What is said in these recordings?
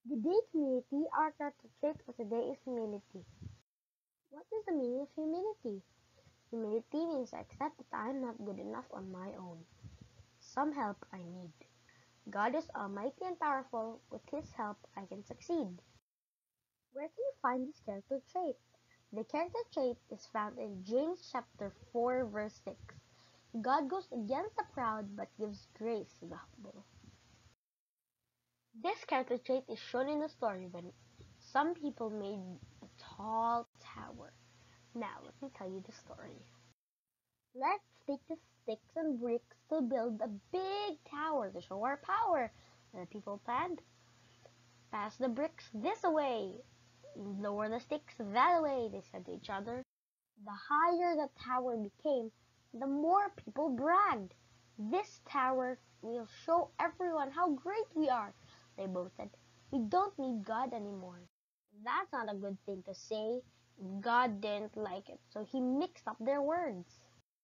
Good day, community. Our character trait for today is humility. What is the meaning of humility? Humility means to accept that I am not good enough on my own. Some help I need. God is almighty and powerful. With His help, I can succeed. Where can you find this character trait? The character trait is found in James chapter 4, verse 6. God goes against the proud but gives grace to the humble. This character trait is shown in the story when some people made a tall tower. Now, let me tell you the story. Let's take the sticks and bricks to build a big tower to show our power. And the people planned, pass the bricks this way, lower the sticks that way, they said to each other. The higher the tower became, the more people bragged. This tower will show everyone how great we are, they both said. We don't need God anymore. That's not a good thing to say. God didn't like it, so he mixed up their words.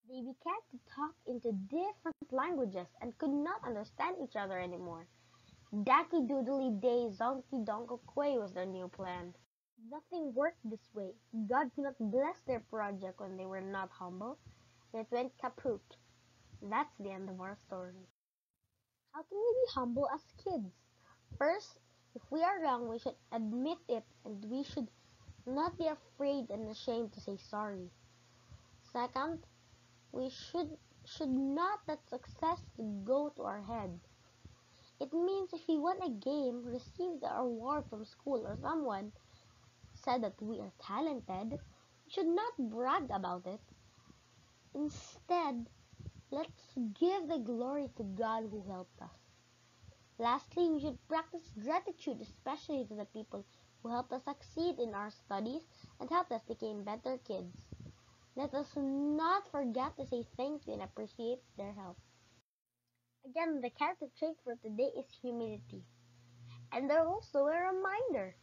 They began to talk into different languages and could not understand each other anymore. Daki Doodly Day Zonky Donko Quay was their new plan. Nothing worked this way. God could not bless their project when they were not humble. It went kaput. That's the end of our story. How can we be humble as kids? First, if we are wrong, we should admit it and we should not be afraid and ashamed to say sorry. Second, we should not let success go to our head. It means if we won a game, received a award from school, or someone said that we are talented, we should not brag about it. Instead, let's give the glory to God who helped us. Lastly, we should practice gratitude, especially to the people who helped us succeed in our studies and helped us become better kids. Let us not forget to say thank you and appreciate their help. Again, the character trait for today is humility. And they're also a reminder.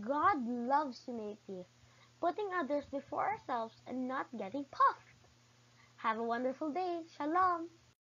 God loves humility, putting others before ourselves and not getting puffed. Have a wonderful day. Shalom.